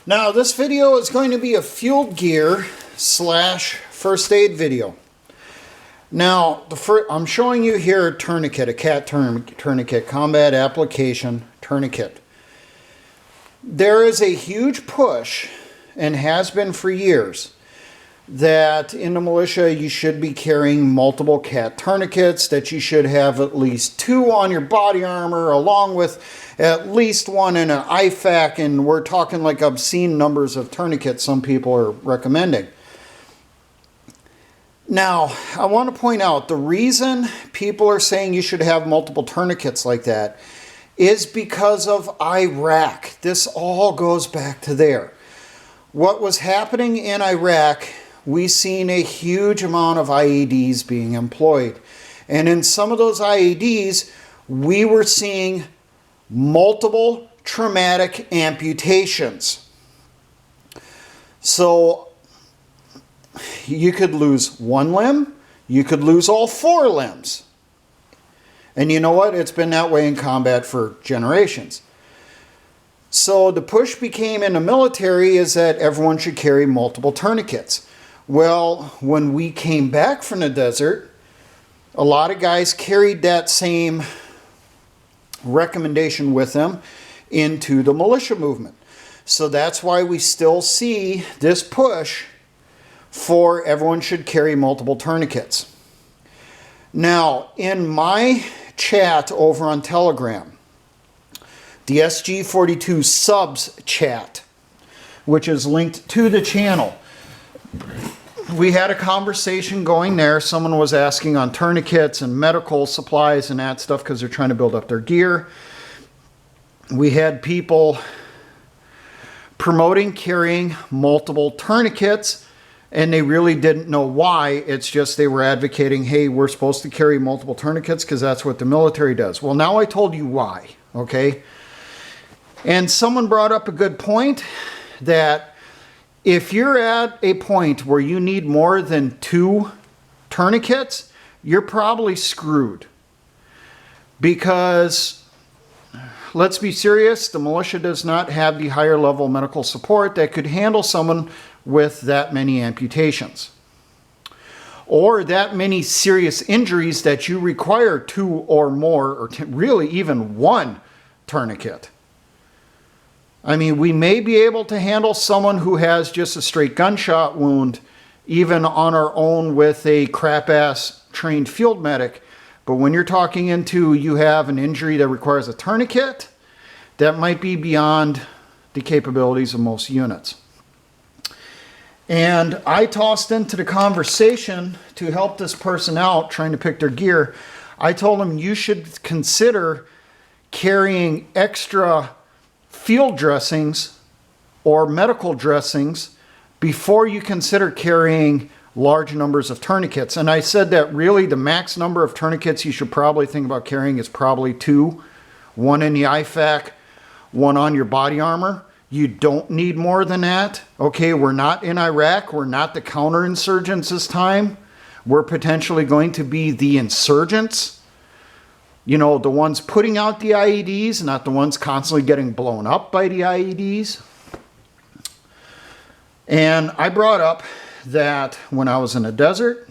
Now this video is going to be a field gear slash first aid video. Now I'm showing you here a tourniquet, a CAT tourniquet, combat application tourniquet. There is a huge push, and has been for years, that in the militia you should be carrying multiple CAT tourniquets, that you should have at least 2 on your body armor along with at least 1 in an IFAC, and we're talking like obscene numbers of tourniquets some people are recommending. Now, I want to point out the reason people are saying you should have multiple tourniquets like that is because of Iraq. This all goes back to there. What was happening in Iraq, we seen a huge amount of IEDs being employed. And in some of those IEDs, we were seeing multiple traumatic amputations. So you could lose 1 limb, you could lose all 4 limbs. And you know what? It's been that way in combat for generations. So the push became in the military is that everyone should carry multiple tourniquets. Well, when we came back from the desert, a lot of guys carried that same recommendation with them into the militia movement. So that's why we still see this push for everyone should carry multiple tourniquets. Now, in my chat over on Telegram, the SG42 subs chat, which is linked to the channel, we had a conversation going there. Someone was asking on tourniquets and medical supplies and that stuff because they're trying to build up their gear. We had people promoting carrying multiple tourniquets, and they really didn't know why. It's just they were advocating, hey, we're supposed to carry multiple tourniquets because that's what the military does. Well, now I told you why, okay? And someone brought up a good point that if you're at a point where you need more than 2 tourniquets, you're probably screwed. Because, let's be serious, the militia does not have the higher level medical support that could handle someone with that many amputations. Or that many serious injuries that you require 2 or more, or really even 1 tourniquet. I mean, we may be able to handle someone who has just a straight gunshot wound, even on our own with a crap-ass trained field medic. But when you're talking into you have an injury that requires a tourniquet, that might be beyond the capabilities of most units. And I tossed into the conversation to help this person out trying to pick their gear. I told him you should consider carrying extra field dressings or medical dressings before you consider carrying large numbers of tourniquets. And I said that really the max number of tourniquets you should probably think about carrying is probably 2. 1 in the IFAC, 1 on your body armor. You don't need more than that. Okay, we're not in Iraq. We're not the counterinsurgents this time. We're potentially going to be the insurgents. You know, the ones putting out the IEDs, not the ones constantly getting blown up by the IEDs. And I brought up that when I was in the desert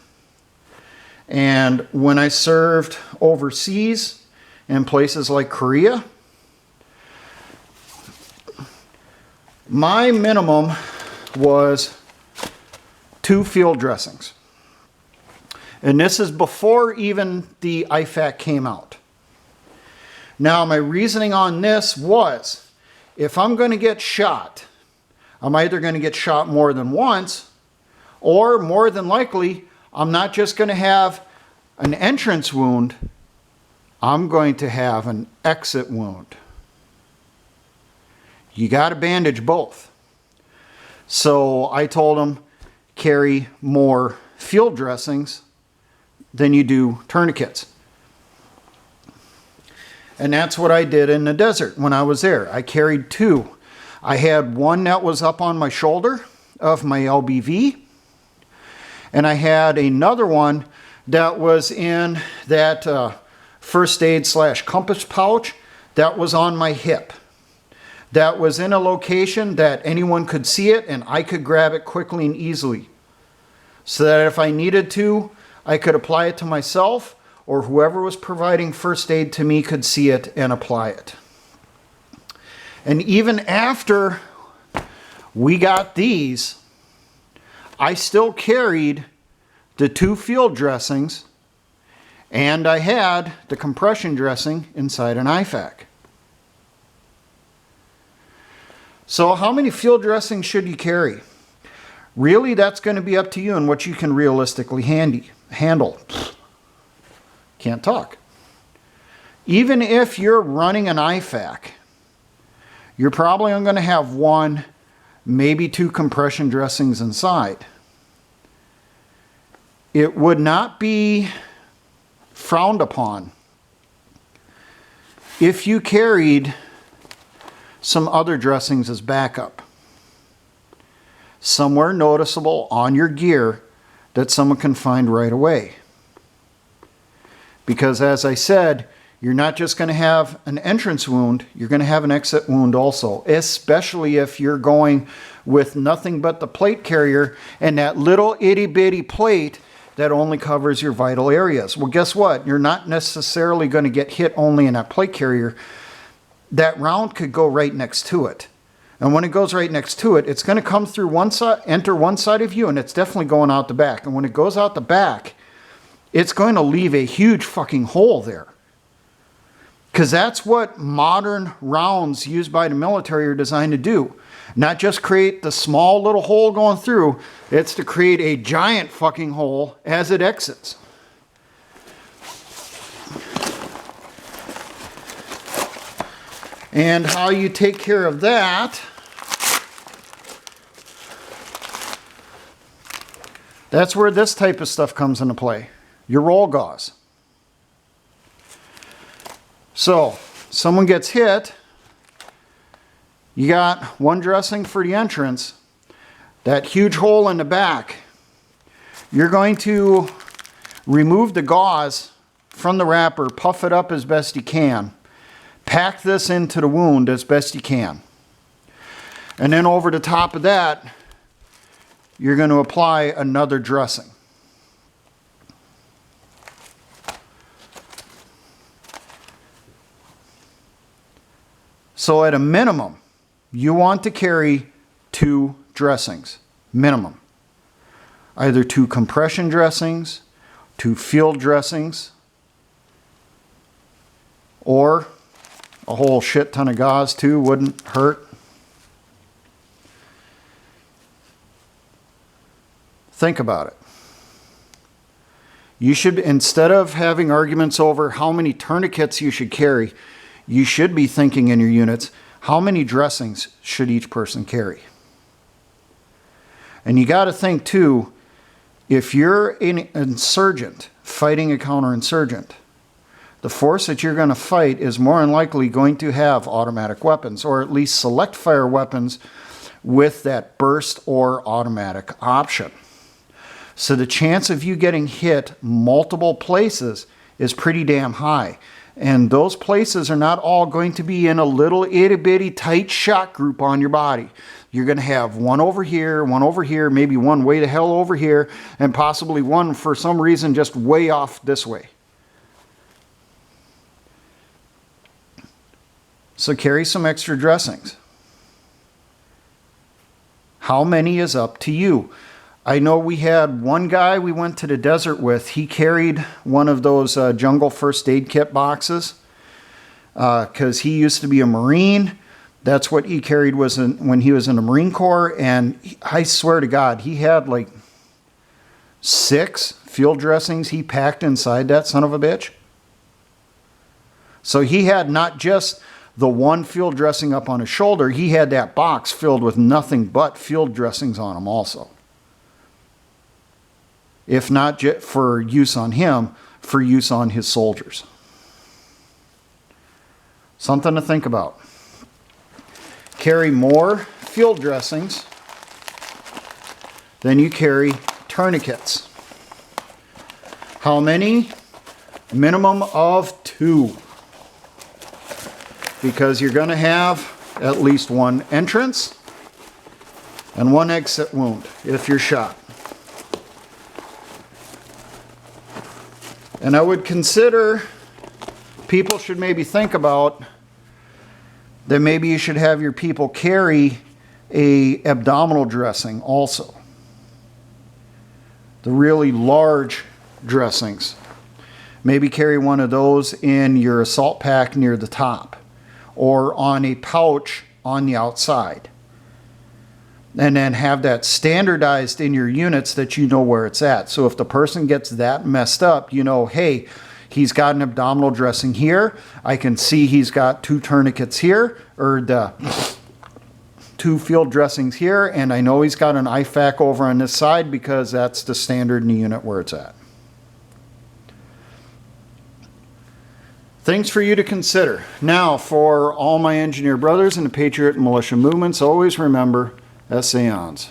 and when I served overseas in places like Korea, my minimum was 2 field dressings. And this is before even the IFAC came out. Now, my reasoning on this was, if I'm going to get shot, I'm either going to get shot more than once, or more than likely, I'm not just going to have an entrance wound, I'm going to have an exit wound. You got to bandage both. So I told him, carry more field dressings than you do tourniquets. And that's what I did in the desert when I was there. I carried 2. I had 1 that was up on my shoulder of my LBV. And I had another one that was in that first aid / compass pouch that was on my hip. that was in a location that anyone could see it and I could grab it quickly and easily. So that if I needed to, I could apply it to myself, or whoever was providing first aid to me could see it and apply it. And even after we got these, I still carried the 2 field dressings, and I had the compression dressing inside an IFAC. So how many field dressings should you carry? Really, that's going to be up to you and what you can realistically handle. Can't talk. Even if you're running an IFAC, you're probably only going to have 1, maybe 2 compression dressings inside. It would not be frowned upon if you carried some other dressings as backup. Somewhere noticeable on your gear that someone can find right away. Because as I said, you're not just going to have an entrance wound, you're going to have an exit wound also, especially if you're going with nothing but the plate carrier and that little itty bitty plate that only covers your vital areas. Well, guess what? You're not necessarily going to get hit only in that plate carrier. That round could go right next to it. And when it goes right next to it, it's going to come through one side, enter one side of you, and it's definitely going out the back. And when it goes out the back, it's going to leave a huge fucking hole there. Because that's what modern rounds used by the military are designed to do. Not just create the small little hole going through, it's to create a giant fucking hole as it exits. And how you take care of that, that's where this type of stuff comes into play. Your roll gauze. So, someone gets hit, you got 1 dressing for the entrance, that huge hole in the back. You're going to remove the gauze from the wrapper, puff it up as best you can, pack this into the wound as best you can. And then over the top of that, you're going to apply another dressing. So at a minimum, you want to carry 2 dressings, minimum. Either 2 compression dressings, 2 field dressings, or a whole shit ton of gauze too, wouldn't hurt. Think about it. You should, instead of having arguments over how many tourniquets you should carry, you should be thinking in your units, how many dressings should each person carry? And you got to think too, if you're an insurgent fighting a counterinsurgent, the force that you're going to fight is more than likely going to have automatic weapons, or at least select fire weapons with that burst or automatic option. So the chance of you getting hit multiple places is pretty damn high. And those places are not all going to be in a little itty bitty tight shot group on your body. You're going to have one over here, maybe one way the hell over here, and possibly one for some reason just way off this way. So carry some extra dressings. How many is up to you? I know we had one guy we went to the desert with. He carried one of those jungle first aid kit boxes because he used to be a Marine. That's what he carried when he was in the Marine Corps. And I swear to God, he had like 6 field dressings he packed inside that son of a bitch. So he had not just the one field dressing up on his shoulder. He had that box filled with nothing but field dressings on him also. If not for use on him, for use on his soldiers. Something to think about. Carry more field dressings than you carry tourniquets. How many? Minimum of 2. Because you're going to have at least one entrance and one exit wound if you're shot. And I would consider people should maybe think about that maybe you should have your people carry a abdominal dressing also. The really large dressings. Maybe carry one of those in your assault pack near the top or on a pouch on the outside. And then have that standardized in your units that you know where it's at. So if the person gets that messed up, you know, hey, he's got an abdominal dressing here. I can see he's got 2 tourniquets here, or the 2 field dressings here, and I know he's got an IFAC over on this side because that's the standard in the unit where it's at. Things for you to consider. Now, for all my engineer brothers in the Patriot and militia movements, always remember, essayons.